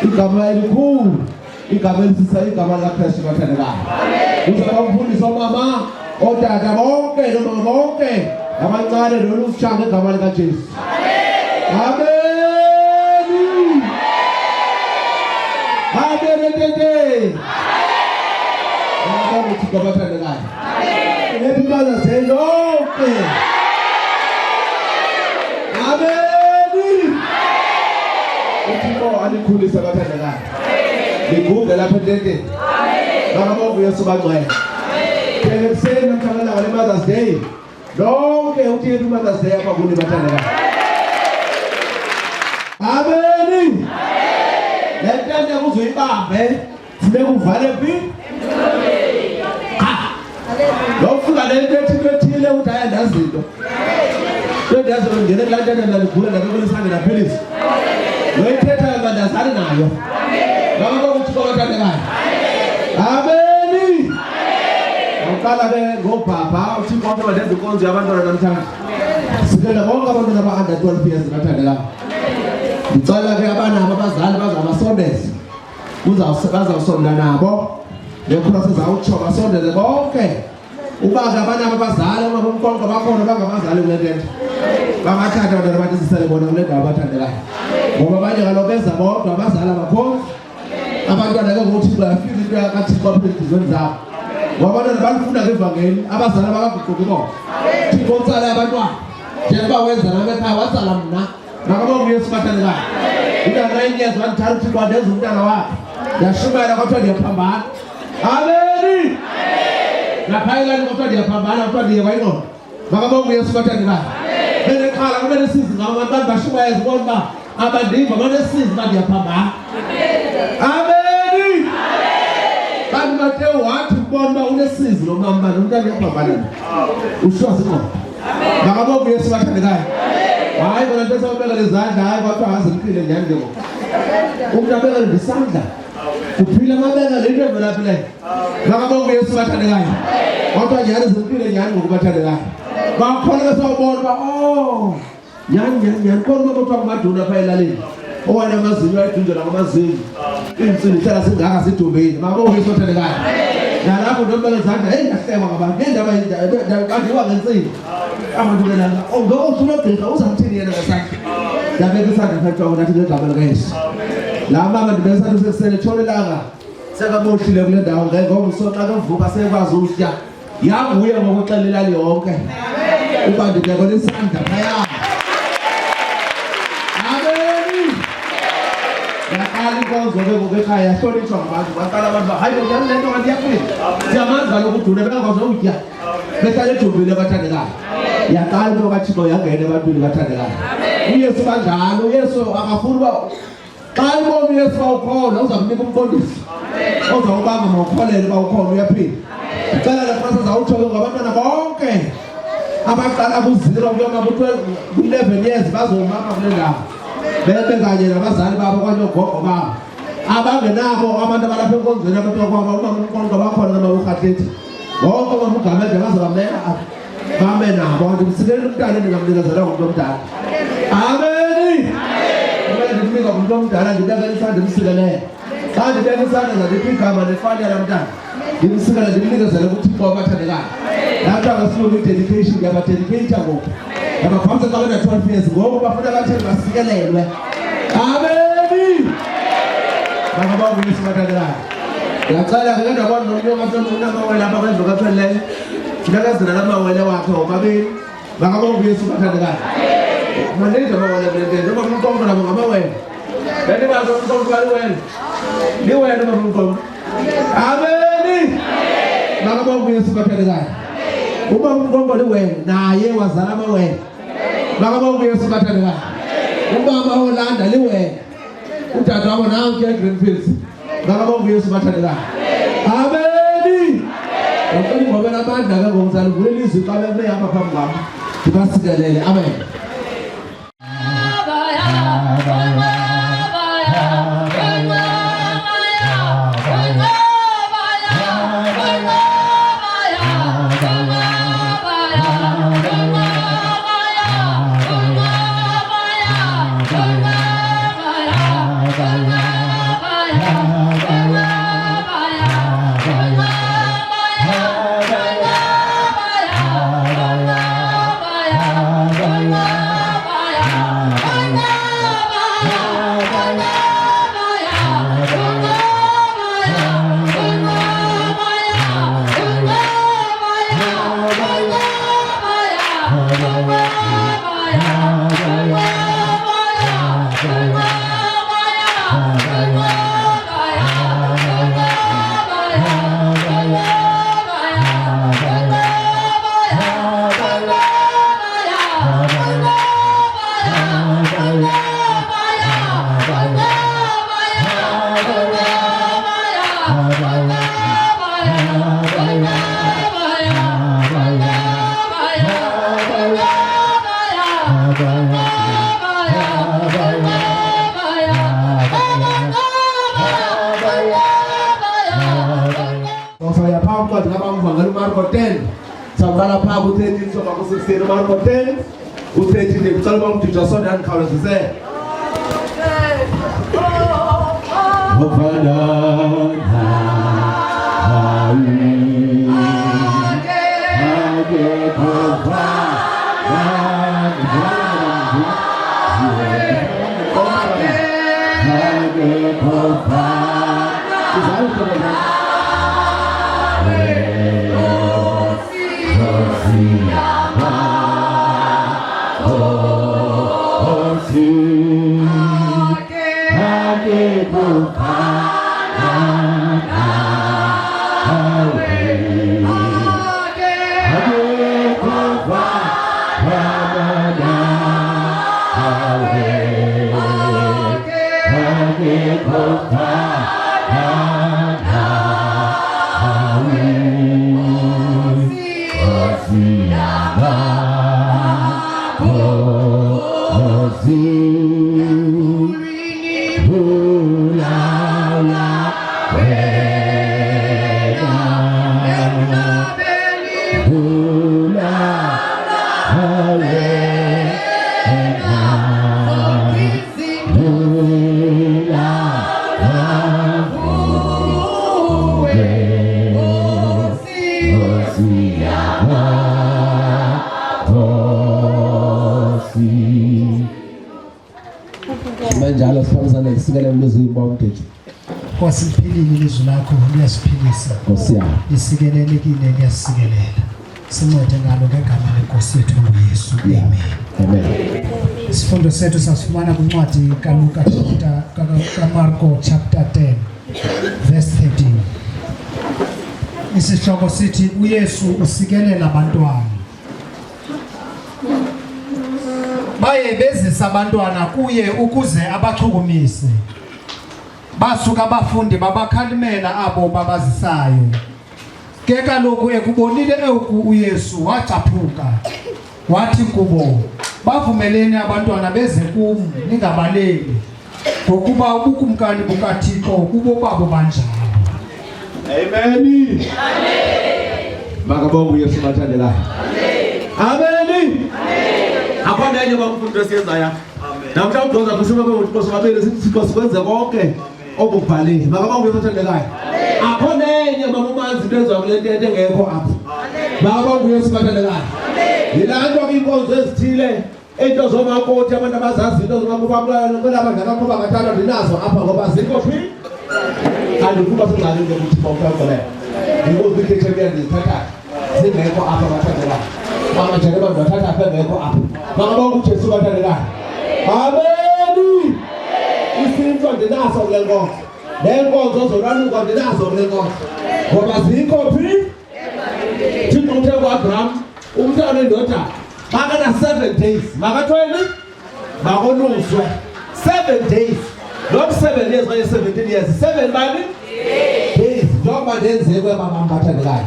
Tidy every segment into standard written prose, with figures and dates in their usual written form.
igama elikhulu igama elisisa igama likaKristu bathandekayo. Uzaba umfundisi omama otata bonke nomama bonke abancane nolufshanga igama likaJesu. Amen. Amen. Ngakho uthi bathandekayo. Happy Mother's Day lonke. Amen. Uthixo alikhulisa bathandekayo. Ngiguge lapha ententeni. Ngakho Yesu bangcwele. Ekuseni namhlanje ngale Mother's Day. Lonke uthi Happy Mother's Day apha kuni bathandekayo. Amen. Lentente kuzuyibambe sibe kuvale phi? Lokufika lento ethile uthi ayandazinto. Ndendazo ngene kulantente naligula nakulisanga naphilisa. Wethetha abandazana nayo. Ngakho uthixo bathandekayo. Amen. Uqala ke ngobaba uthixo wonke badenza inkonzo yabantwana namhlanje. Sicela bonke abantwana aba-under 12 years bathandekayo. Ngicela ke abanabo abazali bazabasondeza. Bazawusonda nabo. Lekhona sizawutsho basondeze bonke. Ubazi abanabo abazali ababonke bakhona bangabazali kule ntente. Bangathatha abantwana bathi bona kule ndawo bathandekayo. Ngoba abanye kaloku beza bodwa abazali abakhona. Abantwana ke ngokuthi bayafika into yakaThixo apha ezizweni zabo. Ngoba abantwana balifunda ngevangeli abazali abakaguquki bona. Thixo utsala abantwana. Njengoba wenza nami ekhaya watsala mna. Ngakho Yesu bathandekayo. Umntana inyezi wandithanda uThixo wandenza umntana wakhe. Yashumayela kodwa ndiyaphambana. Amen. Naphayelani kodwa ndiyaphambana kodwa ndiyekwa ingqondo. Ngakho Yesu bathandekayo. Benekhala kube nesizi ngabo abantu bashumayeza bona abandiva banesizi bandiyaphambana. Amen. Bantu bathe wathi ubona unesizi lo mama umntana uyaphambana. Ushwazi ngqondo. Ngakho Yesu bathandekayo. Hayi bona nto sawubeka lezandla hayi kodwa aziphile njani ke ngoku. Umuntu abeka lesandla. Uphila mabeka lento evelaphi le. Ngakho Yesu bathandekayo. Kodwa njalo ziphile njani ngokubathandekayo. Bakhona besawubona ba nyani konke kodwa kumaduna pha elalini. Owana amazinyo ayidunjela ngamazinyo. Insini ihlala singaka sidumbeni. Ngakho Yesu bathandekayo. Nalapho nobeka lezandla hey ngahleba ngabantu. Ngendaba kandiwa ngensini. Abantu belanga ngokuzulogqika uzamthini yena ngasakhe dabeke isandla sakho nathi ngegama likaYesu la mama ndibesathi sesele tshonelanga sekamoshile kule ndawo ngoba usonqa kevuka sekwazi ukutya yanguye ngokuxelela yonke uba ndibeko lesandla phaya. Amen. Yaqala inkonzo ke ngokekhaya yahlonitshwa ngabantu baqala abantu hayi njani lento kanti yaphila siyamanzi kaloku uduna bengakwazi ukutya behlale ejumbile bathandekayo yaqala into kaThixo yangena ebantwini bathandekayo uYesu kanjalo uYesu akafuni uba xa ibona uYesu bawukhona uza kunika umqondisi ozawubanga mawukholele bawukhona uyaphila icala leFrance zawuthole ngabantwana bonke abaqala ku-0 kuyoma ku-11 years bazomapha kule ndawo bebe kanye nabazali babo okanye ogogo babo abangenabo abantu abalapha enkonzweni abakwaba uma umqondo bakhona nabawuhatlethi bonke bamugamede bazabamela bame nabo ndimsikele umntana endingamnikezela ngumuntu omdala amen kumele ndimnika ngumuntu omdala ndibekele isandla ndimsikelele xa ndibeka isandla zandiphi igama nefani yala mntana ndimsikele ndimnikezele kuThixo abathandekayo lapho angasiloku i-dedication ndiyabadedicata ngoku yabaphamisa xa bena 12 years ngoku bafuna batheni basikelelwe amen bakabanga uYesu bathandekayo ndiyacela ke ndabona nomntu unamawele apha kwendlu kaPheleyo ndinakazina namawele wakhe omabili bakabanga uYesu bathandekayo maninzi amawele kule ntoba umqombo nabo ngamawele bendibazi umqombo baliwele liwele uba umqombo amen bakabanga uYesu bathandekayo uba umqombo liwele naye wazala amawele bakabanga uYesu bathandekayo ubaba olanda liwele utata wabo nanke eGreenfields bakabanga uYesu bathandekayo amen ngicela ingobela amandla ke ngomzali vule ilizwi xa bemehamba phambi kwami ndibasikelele amen Marko 10 sambala pha ku-13 soba ku-16 Marko 10 u-13 ndicela uba umdija sonke andikhawulezise Manjalo sifambisane isikelelo lezimba umthetho. Nkosi liphilile ilizwi lakho liyasiphilisa. Nkosi yami. Isikelelekile kuyasikelela. Sincede ngalo ngegama lenkosi yethu uYesu. Amen. Amen. Isifundo sethu sasifumana kwincwadi kaLuka kaMarko chapter 10 verse 13. Isihloko sithi uYesu usikelela abantwana. Baye bezisa abantwana kuye ukuze abachukumise. Basuka abafundi babakhalimela abo babazisayo. Ke kaloku ekubonile oku uYesu wacaphuka. Wathi kubo, bavumeleni abantwana beze kum ningabaleki. Ngokuba ubukumkani bukaThixo kubo babo banjalo. Amen. Makabonga uYesu bathandelayo. Amen. Akhona enye bamfundo esiyenzayo. Namhla udonza kusema ukuthi babele sithi sikwenze konke obubhalile. Makabonga uYesu bathandelayo. Akhona enye bamumanzi into ezwa kule nto engekho apha. Makabonga uYesu bathandelayo. Yilanto inkonzo ezithile into zomakoti abantu abazazi into zomakubabulana kwelaba ngakho bangathanda dinazo apha ngoba zikho phi? Andikuba singale ngokuthi bawukhona. Ngoba ikhethe kuyazithatha. Zingekho apha bathandelayo. Mama njalo abantu bathatha apha ngekho apha. Makabonga uJesu bathandelayo. Amen. Isinto ndinaso kule nkonzo. Le nkonzo zolwaluka ndinazo kule nkonzo. Ngoba zikho phi? Thixo uthe kwaAbraham umntwana endoda makana 7 days. Makathweni? Makoluswe. 7 days. Not 7 years, but 17 years. 7 money? Days. Njengoba ndenze kwebaba bathandelayo.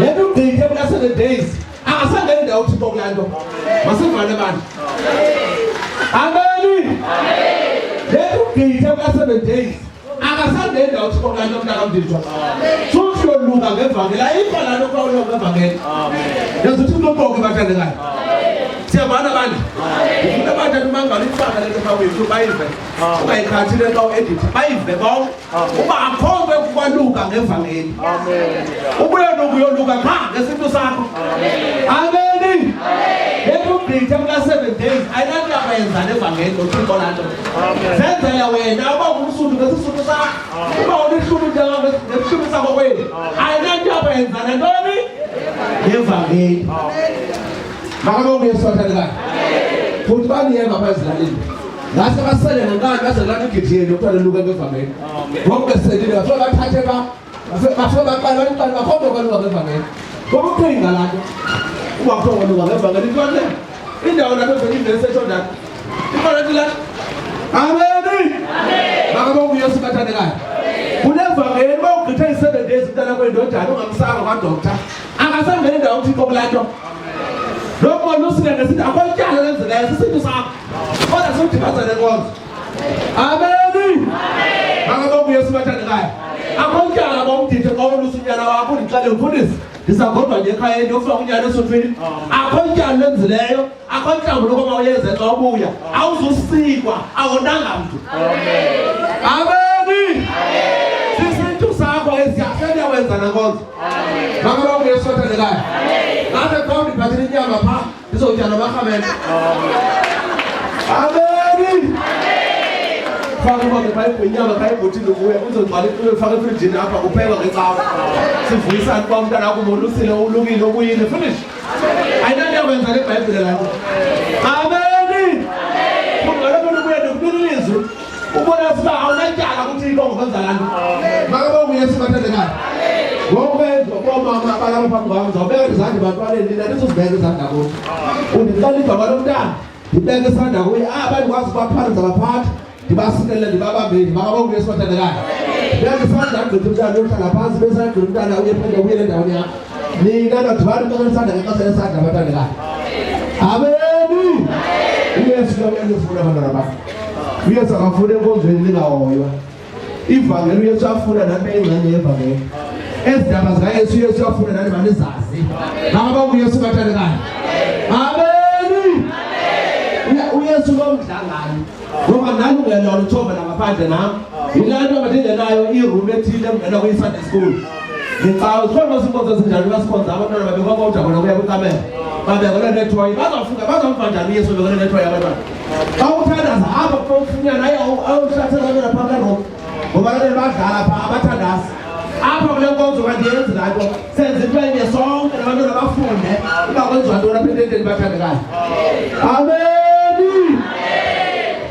Lento ugqithe kula 7 days. Akasangeni ndawo uThixo kulanto. Masivale abantu. Amen. Lento ugqithe kula 7 days. Akasangeni ndawo uThixo kulanto mntakamditshwa. Futhi yoluka ngevangeli. Ayikho lanto kwawulo ngevangeli. Yenza uthi uNonkonke bathandelayo. Siyabana abantu. Ufuna abantu umangalo ifaka lento kwawethu bayive. Ungayikhathi lento edit. Bayive bawo. Uba akhombe ukwaluka ngevangeli. Amen. Ubuye nokuyoluka cha ngesinto sakho. Amen. Lento ugqithe kula 7 days. Ayinanto yabenza ngevangeli uThixo lanto. Senza ya wena uba umsudu ngesisudu sakho. Uba unihlubu ngesisudu sakho kweli. Ayinanto yabenza nantoni? Ngevangeli. Makabonga uYesu bathandelayo. Futhi baniyeka abazilaleli. Ngase basele ngani base lana igidiyeni ukuthola luka ngevangeli. Bonke selile bafika bathathe bafika baqala bakhombe kwaluka ngevangeli. Ngokuqhinga lanto. Uba khona luka ngevangeli inkonzo. Indawo lapho evangeli sesondayo. Inkonzo la. Amen. Makabonga uYesu bathandelayo. Kunevangeli bawugqithe 7 days umntana kwendodana ungamsanga kwaDoctor. Akasangeni ndawo uThixo kulanto. Lokho lusile ngesithi akwanyala lenzela isisinto sakho. Kodwa siwudibasa lenkonzo. Amen. Makabonga uYesu bathandelayo. Akwanyala bomdithe xa ulusunyana wakho ndixele mfundisi. Ndisagodwa nje ekhaya ndiyofika unyana esothweni. Akwanyala lenzileyo. Akwanyala lokho mawuyenze xa ubuya. Awuzusikwa awonanga mntu. Amen. Sisinto sakho esiyahlele wenza nenkonzo. Makabonga uYesu bathandelayo. Ngabe kwawundi phathele inyama pha ndizotya nabahamene. Amen. Faka uma ngeBhayibheli inyama kayibhuthile kuwe uzogcwala ufaka efrijini apha kuphekwa ngecawa. Sivuyisana kwa umntana wakho umolusile ulukile ubuyile finish. Ayinanto yakwenza leBhayibheli lanto. Amen. Kungalokho ubuye nokubilizwe. Ubona siba awunatyala kuThixo ngokwenza lanto. Makabonga uYesu bathandelayo. Ngobenzo bomama abalapha phambi kwami ngizobeka izandla bantwaneni nina nizozibeka izandla kuthi. Undicela igama lomntana ndibeke isandla kuye abantu kwazi baphanza baphatha ndibasikelele ndibabambeni makabonga uYesu bathandelayo. Beka isandla ngigqithe umntana uyohlala phansi bese ngigqithe umntana uyephinde ubuyele endaweni yakho. Nina nodibana umntana isandla ngeqasa lesandla bathandelayo. Amen. uYesu uyafuna abantwana bakhe. uYesu akafuna enkonzweni ningahoywa. Ivangeli uYesu afuna nami engxenye yevangeli. Ezindaba zikaYesu uYesu uyafuna nani banizazi. Makabonga uYesu bathandelayo. Amen. uYesu lomdlangani. Ngoba nani ungena uthoba ngaphandle nami. Ilanto abadingenayo iroom ethile ungena kuyiSunday school. Ngicela ukhona izinkonzo ezinjalo basikhonza abantwana babekwa kodwa bona kuya kukamela. Babekele nethoyi bazofika bazomfa njani uYesu babekele nethoyi abantwana. Xa uthandaza apha kufunyana ayo awushathe ngabela phakathi ro. Ngoba lelo badlala pha abathandazi. Apha kule nkonzo kandiyenzi lanto senze into sonke nabantwana bafunde uba kwenziwa ntoni apha ententeni bathandekayo. Amen.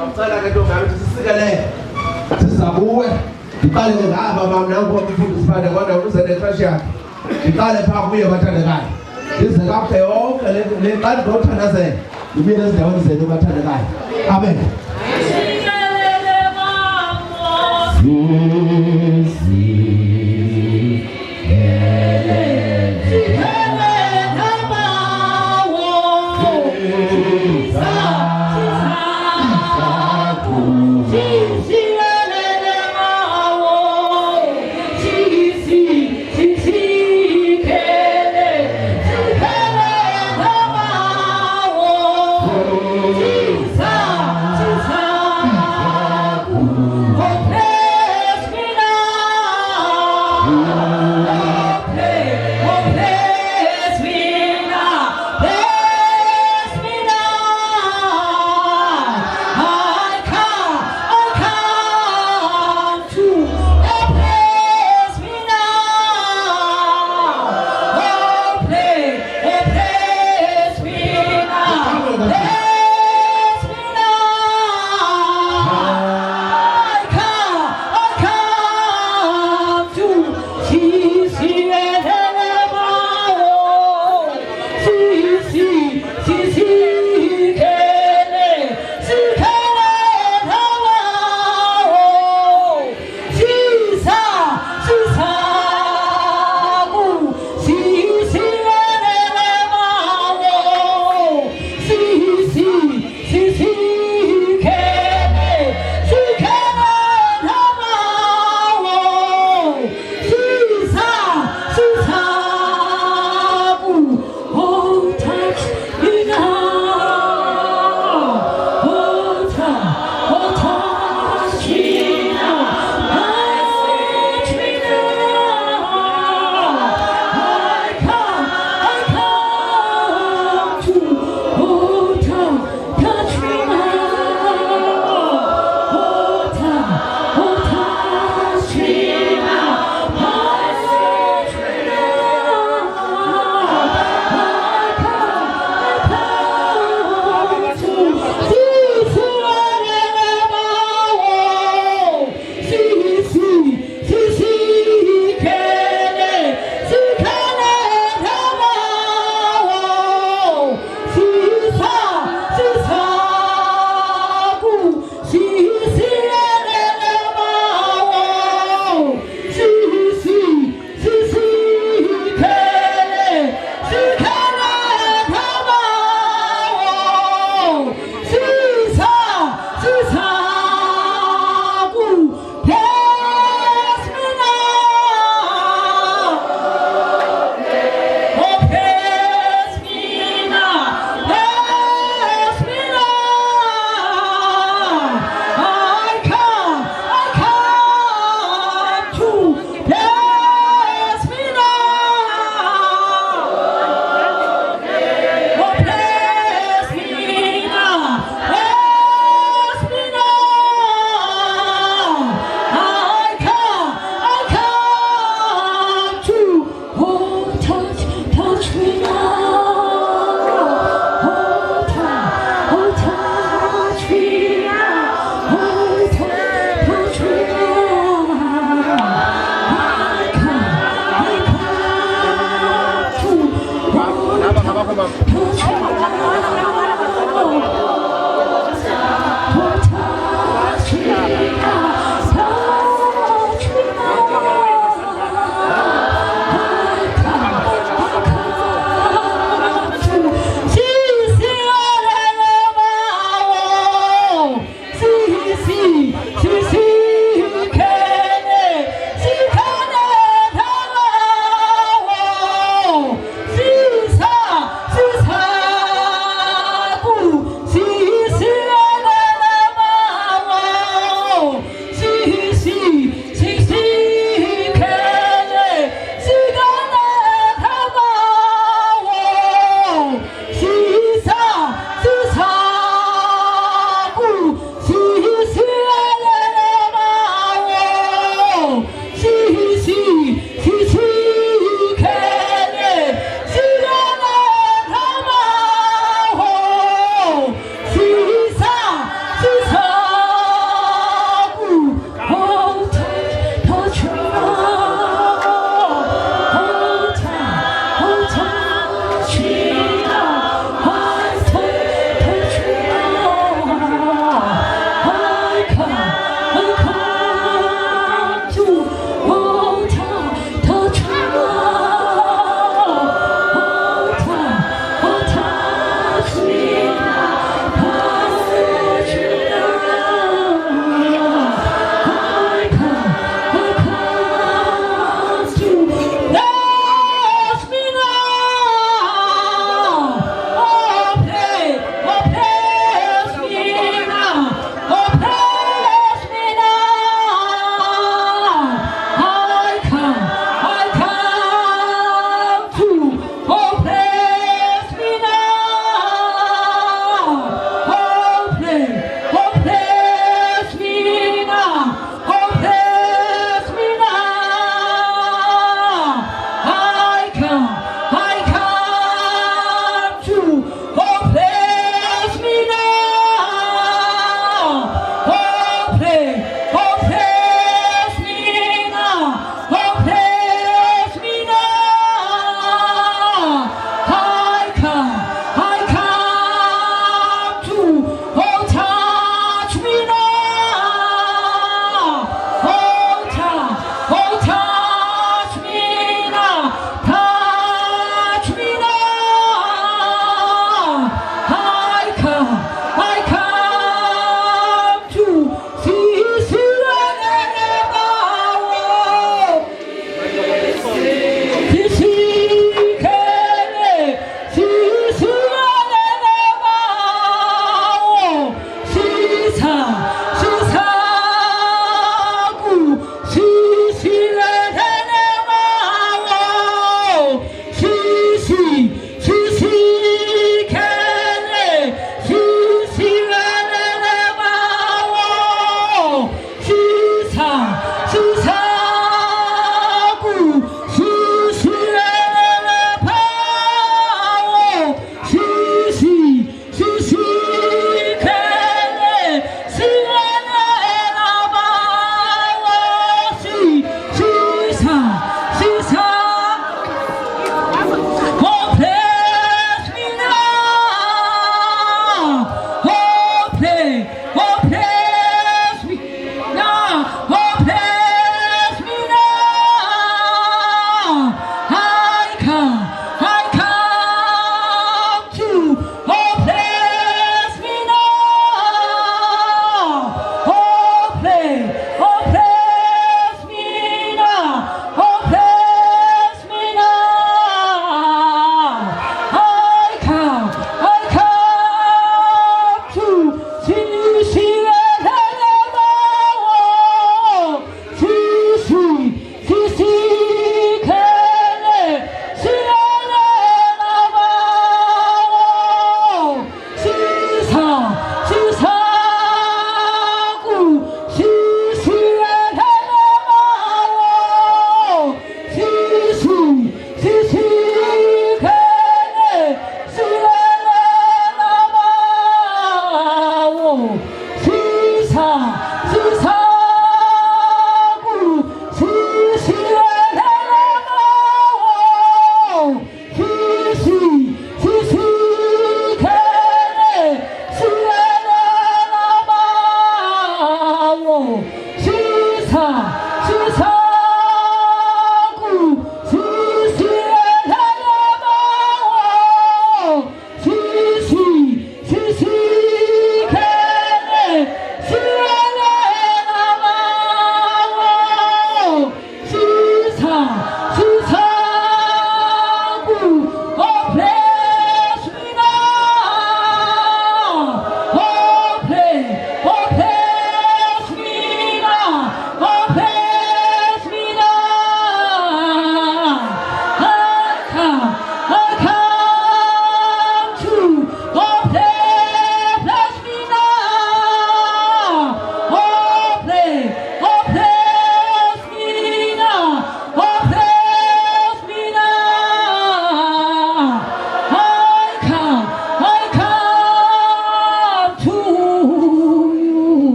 Awucela ke ntombi yami sisikelele sizakuwe ndiqale ngapha mama nangu umfundisi phande kodwa uze necrash yakhe iqale phaa kuye bathandekayo ize kaphe yonke le kanti ngothandazela ibile ezindaweni zenu bathandekayo amen.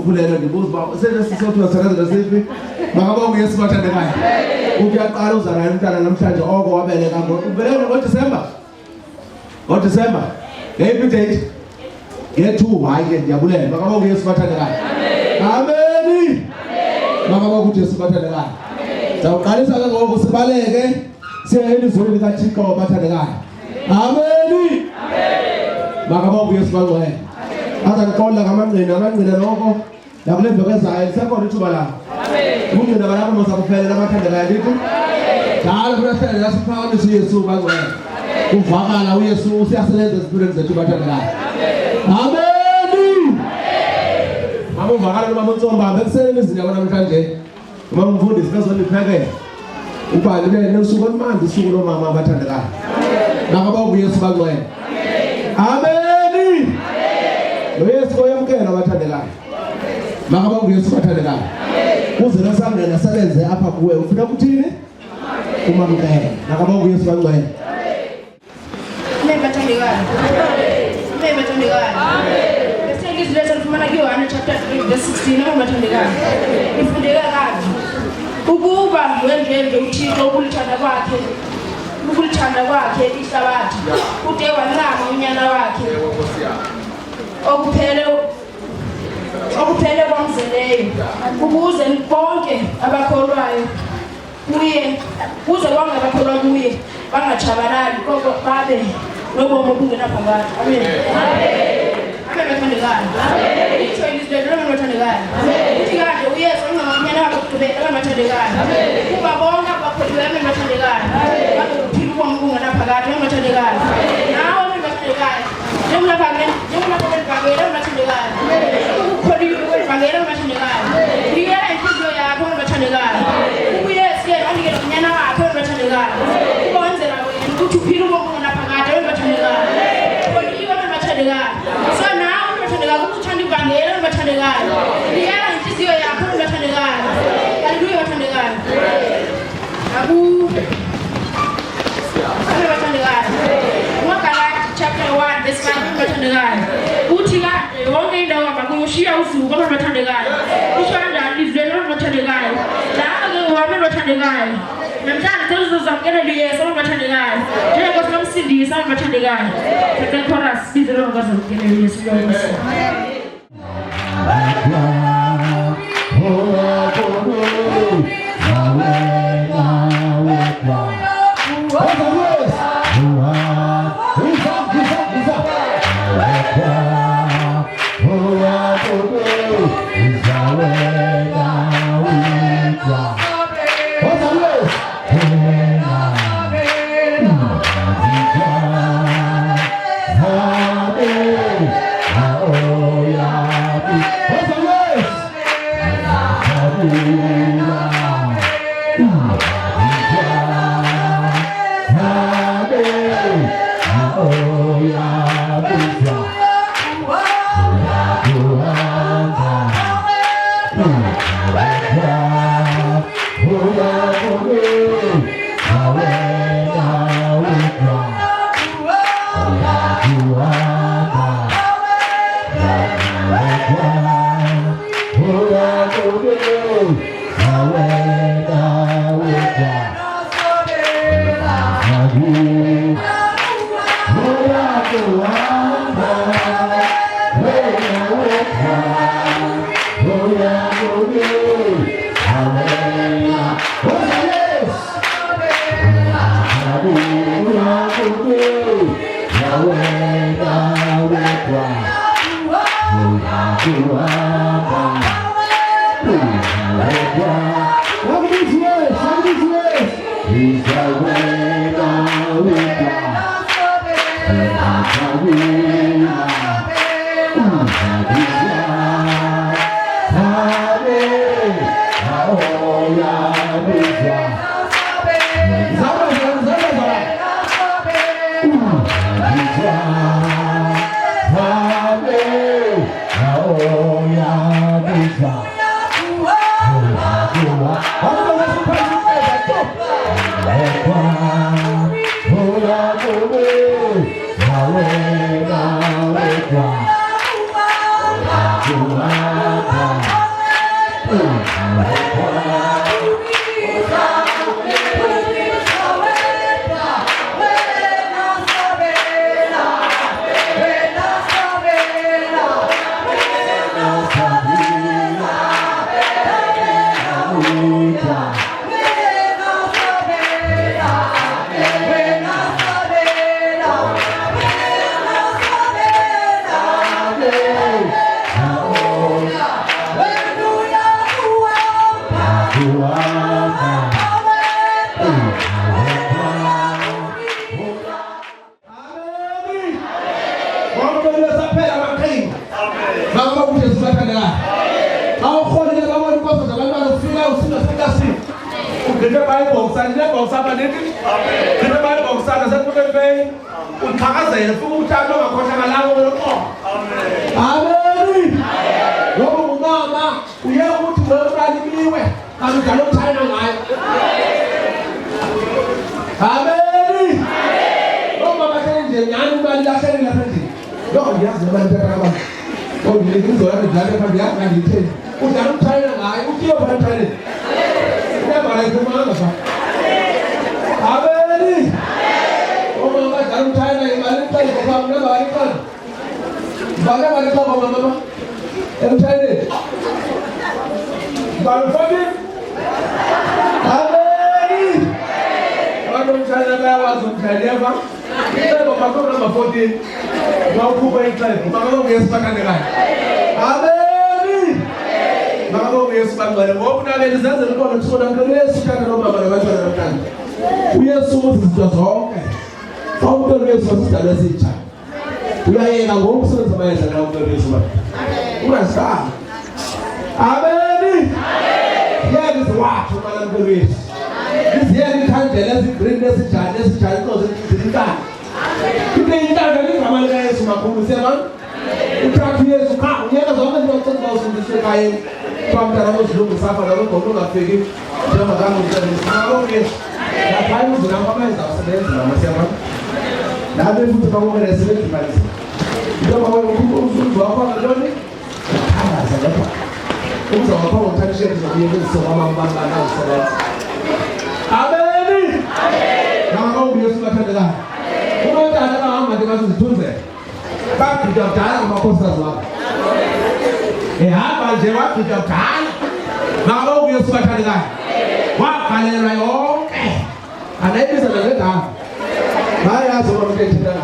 ukukhulelwa ngibuza uba sesisothu wasebenza nasiphi makabonge Yesu bathandekayo ukuyaqala uzala umntana namhlanje oko wabeleka ubeleka ngoDisemba ngeyiphi date nge2 hayi ke ndiyabulela makabonge Yesu bathandekayo amen makabonge Yesu bathandekayo zawuqalisa ke ngoku sibaleke siye elizweni likaThixo bathandekayo amen makabonge Yesu bangcwele azangiqonda ngamangqina lokho yakule vekwezayo lisekhona ithuba lakho ungqina balapho mosakuphelela abathandekayo lithi njalo kunahlele lasiphakamisa uYesu bangcwele uvakala uYesu usiyasebenza ezimpilweni zethu bathandekayo amen mama uvakala noma uNtsomba ekuseni izini yabo namhlanje mama umfundisi bezoniphekela uba libe nosuku olumandi usuku lomama abathandekayo nakabonge uYesu bangcwele amen lo Yesu oyamkela abathandekayo makabonge Yesu bathandekayo uze nosangena sebenze apha kuwe ufuna ukuthini umamkela nakabonge Yesu bangcwele bathandekayo lesengizwe lesifumana kuYohane chapter 3 verse 16 bathandekayo ifundeka kanje ukuba wenze uThixo ukulithanda kwakhe ihlabathi ude wanqama unyana wakhe okuphele kwamzeleyo ukuze bonke abakholwayo kuze bonke abakholwa kuye bangatshabalali kodwa babe nobomi obungenaphakade amen bathandekayo itsho ilizwe bathandekayo uthi kade uYesu ongconyana wakhe ukugqibela bathandekayo kuba bonke abakholiweyo bathandekayo bazophila ubomi obungenaphakade bathandekayo nawe bathandekayo njengolapha kwelibhakela bathandekayo ukukholiwe kwelibhakela bathandekayo nikela inhliziyo yakho bathandekayo uYesu yena wanikela unyana wakhe bathandekayo ubonzela wena ukuthi uphile ubomi obungenaphakade bathandekayo kholiwe bathandekayo so nawe bathandekayo ukuthanda ibhakela bathandekayo nikela inhliziyo yakho bathandekayo haleluya bathandekayo bathandekayo chapter 1 verse 5 bathandekayo uthi kade yonke indawo abakushiya usuku abathandekayo usho kanjani izweni abathandekayo la-ke wami bathandekayo namhlanje selizozamkela uYesu abathandekayo njengoba sinomsindisi abathandekayo second chorus bizelo ngazamkela uYesu lonke Wow. Yesu bathandekayo. Awukholile babona inkosi zabantwana ufika usina seklasini. Ugqithe bayibhokisana nebhokisana nethi. Ugqithe bayibhokisana sekupepey. Uthakazela futhi uthando ngakhohlakala lawo lokho. Amen. Ngoba umama uye ukuthi wena imiwe kanti njalo uthayina ngayo. Amen. Ngoba bathenje nyani imali lahlele lapha endlini. Lokho ngiyazi imali yakaba. Oh, ngizizwa njalo phambi yakho ngitheni. Udala uthayina ngayo uthi yo bathayina. Uyabhala ikhuluma ngapha. Amen. Oma badala uthayina imali iqale ngoba ngaba iqale. Baka bali kwa mama. Emthayine. Balufaki. Amen. Abantu mthayina bayawazi umthayina. Iqale bakho number 14. Bawukhupha iqale. Baka ngiyesiphathandekayo. Amen. Baka ngiyesibangcwele ngoba unakele zenzele ukona kusona ngaleso thanda nomama nabantwana bamntana. uYesu uzizinto zonke. Awumntwana Yesu wasidala esitsha. Uyayeka ngokusebenza amayeza nawo umntwana Yesu ba. Ungasaba. Amen. Yeke izwathi umntwana umntwana Yesu. Iziyeke ikhandlela ezigreen esijani esijani inkosi ezintana. Into intanga ligama lika Yesu makhulu sema. Utrathi Yesu kha uyeka zonke izinto ozenza usindiswe kaye. Kwamntana ozilungu safa nabagqoka ungafiki. Njengoba kamntwana Yesu. Lapha uzina kwamayeza usebenza namasema. Nabe futhi bakubona sebenza imali. Njengoba umuntu wakho ngantoni? Akaza lapha. Uzawapha ngothanishe zokuyenza kwamambanga nasebenza. Amen. Ngakho uYesu bathandekayo. Umuntu akahamba ngezithunze. Bagida kudala amakhosikazi wakho. Ehamba nje wagida kudala. Ngakho uYesu bathandekayo. Waqalela yonke. Anayibiza ngegama. Bayazi ukuthi uthethela.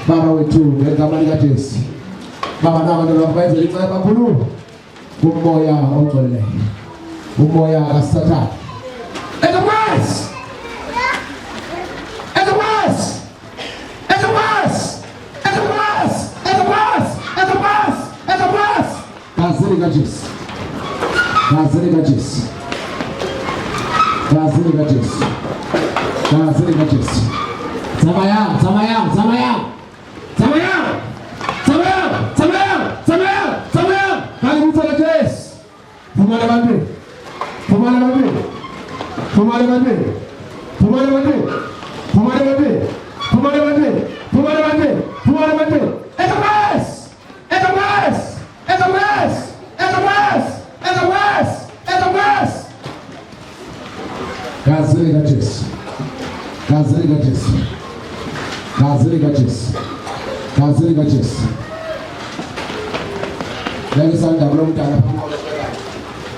Baba wetu ngegama lika Yesu. Baba nabantwana bakwenze liceba kakhulu umoya ongcwele. Umoya kaSathane worse. It's worse. It's worse. It's worse. It's worse. It's worse. It's worse. Kazini Jesus. Kazini Jesus. Kazini Jesus. Kazini Jesus. Samayang, samayang, samayang. Samayang. Samayang. Samayang. Samayang. Samayang. Kali mutala Jesus. Pumala babi. Pumala babi. Pumala babi. Pumala babi. Pumala babi. Pumala babi. Pumala babi. Pumala babi. It's a mess. It's a mess. It's a mess. It's a mess. It's a mess. It's a mess. Kazini Jesus. Kazini Jesus. Kazini Jesus. Kazini Jesus. Lagi sana belum cara.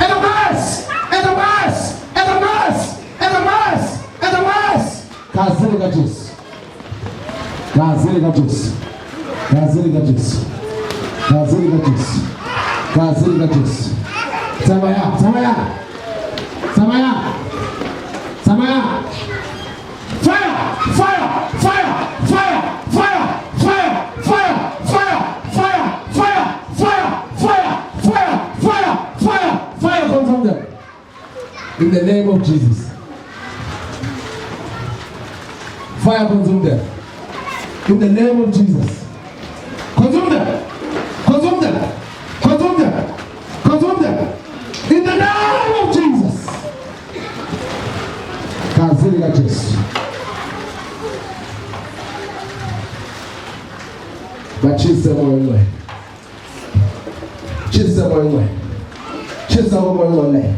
It's a mess. It's a mess. It's a mess. It's a mess. It's a mess. Kazini Jesus. Kazini Jesus. Kazini Jesus. Kazini Jesus. Kazini Jesus. Samaya, samaya. Samaya. Samaya. Fire! Fire! Fire! Fire! Fire! Fire! Fire! Fire! Fire! Fire! Fire! Fire! Fire! Fire! Fire! Fire comes from them. In the name of Jesus. Fire consume them. In the name of Jesus. Consume them. Consume them. Consume them. Consume them. In the name of Jesus. Kazini Jesus. Bachisa mwenwe. Chisa mwenwe. Chisa mwenwe.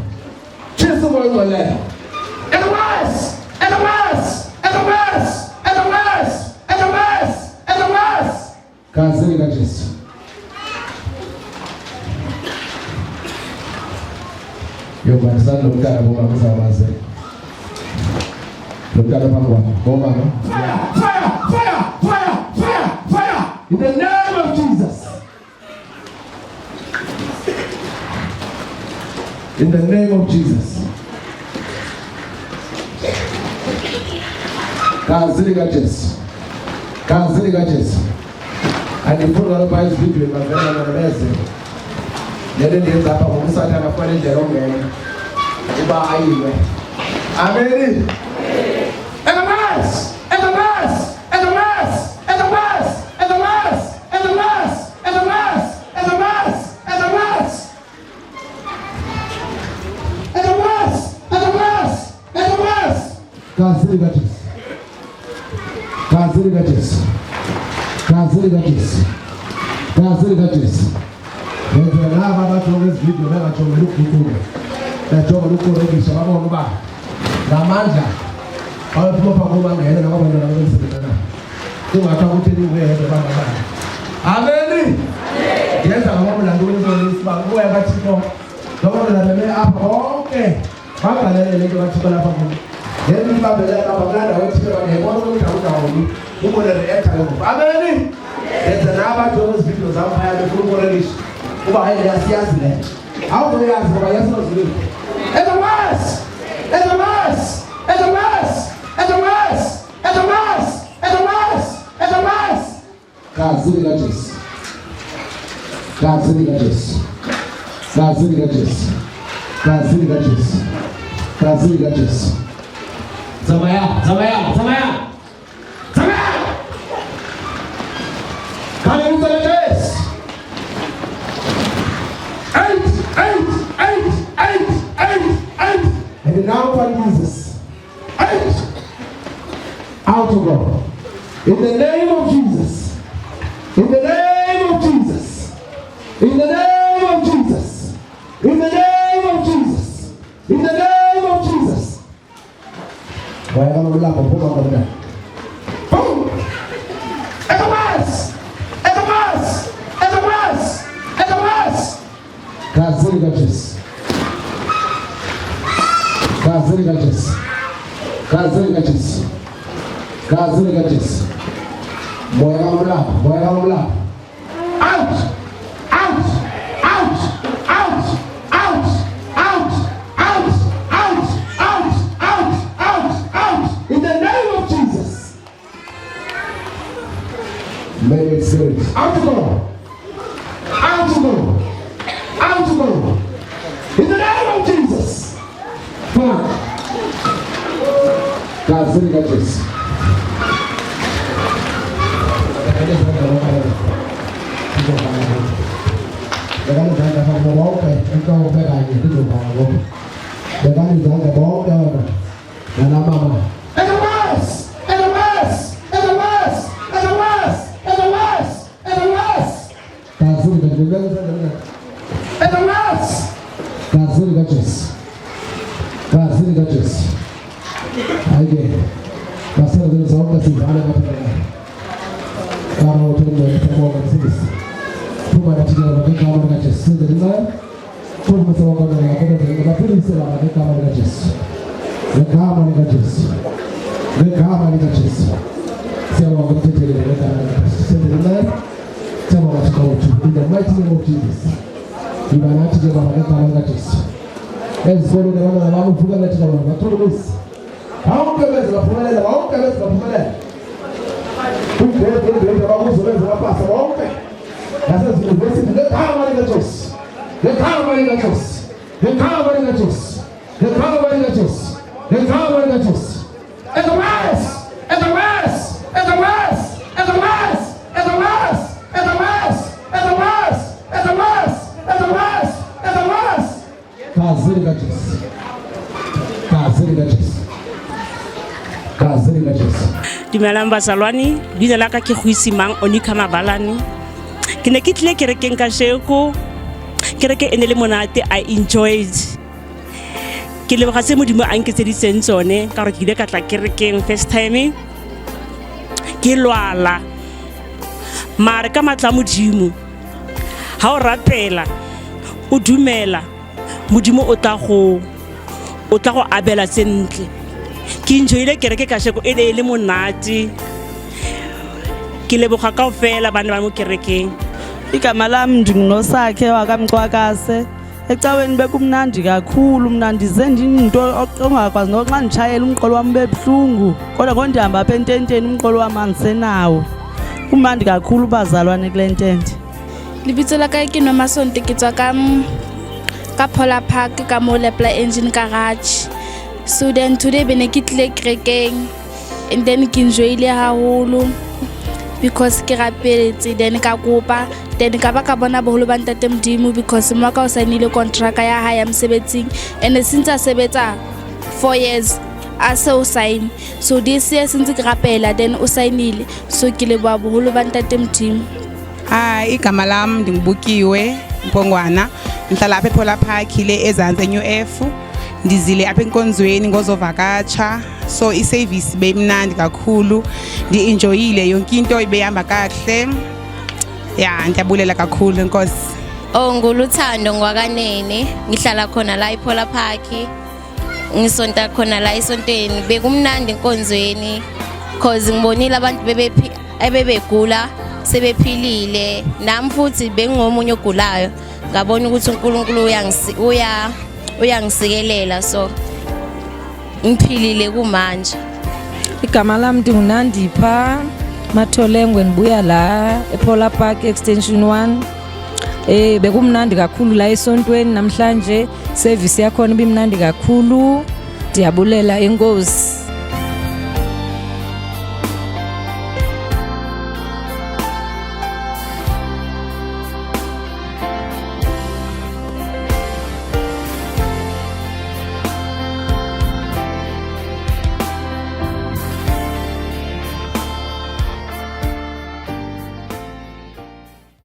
Chisa mwenwe. It's a mess. It's a mess. It's a mess. It's a mess. It's a mess. It's a mess. Kazini Jesus. Yo barisan lo mkara bomba mzamaze. Lo mkara bomba no? Fire! Fire! Fire! Fire! Fire! Fire! In the name of Jesus. In the name of Jesus. Kazini Jesus. Kazini Jesus. And if you want to buy this video, my friend, I'm amazing. Yale ndiye hapa Musa anafanya nje Rome. Uba aiwe. Amen. And a mess. And a mess. And a mess. And a mess. And a mess. And a mess. And a mess. And a mess. And a mess. And a mess. And a mess. And a mess. Kazini gatis. Kazini gatis. Kazini gatis. Kazini gatis. Ndio na baba tuongeze video na chomwe luku. Na chomwe luku regi sababu ngoba. Na manja. Au tupo ngoma ngene na ngoma ndio ndio. Kwa atakuti ni wewe ndio baba. Amen. Yesa ngoma na ndio ndio sababu wewe batiko. Ndio na meme hapa okay. Baba lele ndio batiko hapa kwa. Ndio baba lele hapa ngada wewe tiko na ngoma ndio utakuta huko. Mungu ndio eka. Amen. Yesa na baba tuongeze video za hapa ya Mungu regi. Uba haya ya siasa ne. Au ndio ya kwa Yesu ndio. It's a mess. It's a mess. It's a mess. It's a mess. It's a mess. It's a mess. It's a mess. Kazini Jesus. Kazini Jesus. Kazini Jesus. Kazini Jesus. Kazini Jesus. Samaya, samaya, samaya. Samaya. Kali mtale Jesus. And now for Jesus. Out of God. In the name of Jesus. In the name of Jesus. In the name of Jesus. In the name of Jesus. In the name of Jesus. Why am I laughing? Boom! It's a mess! It's a mess! It's a mess! It's a mess! Kazini gatis. Kazini gatis. Kazini gatis. Kazini gatis. Boya mula. Out! Out! Out! Out! Out! Out! Out! Out! Out! Out! Out! Many spirits. Out to go. Out to go. Out to go. In the name of Jesus. Come on. God's really got this. In the mighty name of Jesus, you are not together with the as follow the one around who let you know. But to this, how can I go for it? How can I go for it? Who cares if they are also going to pass along? That's the university. The power in the choice. The power in the choice. The power in the choice. The power in the choice. The power in the choice. And the west, and the west, and the west, and the west, and the west, and the west, and the west, and the west, and the west, and the west. Kazini gachis. Kazini gachis. Kazini gachis. Dumelang bazalwane, bina la ka ke go isimang Onika Mabalane. Ke ne ke tle kerekeng ka sheko. Kereke ene le monate, I enjoyed. Ke leboga se modimo a nketseditseng tsone ka gore ke ile ka tla kerekeng first time. Ke lwala. Mare ka matla modimo. Ha o rapela, o dumela, modimo o tla go abela sentle. Ke enjoyile kereke ka sheko ene le monate. Ke leboga kaofela bana ba mo kerekeng. Igama lami ndinguNosakhe wakamcwakase. Ecaweni bekumnandi kakhulu, mna ndize ndinto ongakwazi noxa nditshayela umqolo wami bebuhlungu. Kodwa ngondihamba apha ententeni umqolo wami andisenawo. Kumnandi kakhulu bazalwane kule ntente. Lebitso la ka ke Nomasonto ke tswa ka Polar Park ka mo Lepla Engine Garage. So then today bene ke tle kerekeng and then ke enjoyile haholo because ke rapetse then ka kopa then ka ba ka bona boholo ba ntate Modimo because mo ka o sainile contract ya ha ya mosebetsing and since a sebetsa 4 years a so sign so this year since ke rapela then o sainile so ke le ba boholo ba ntate Modimo. Hi, igama lami ndingubukiwe Mpongwana. Ngihlala apha ePolar Park le ezantsi New F. Ndizile apha enkonzweni ngozovakatsha. So iservice beyimnandi kakhulu. Ndi-enjoyile yonke into ibehamba kahle. Ya, ndiyabulela kakhulu Nkosi. Nguluthando ngwakanene. Ngihlala khona la ePolar Park. Ngisonta khona la esontweni. Bekumnandi enkonzweni. Cause ngibonile abantu ebebegula sebephilile. Nami futhi bengomunye ogulayo. Ngabona ukuthi uNkulunkulu uyangisikelela so ngiphilile kumanje. Igama lami ndinguNandipha Matholengwe, ndibuya la ePolar Park Extension 1. Bekumnandi kakhulu la esontweni namhlanje, service yakhona ibimnandi kakhulu. Ndiyabulela Inkosi.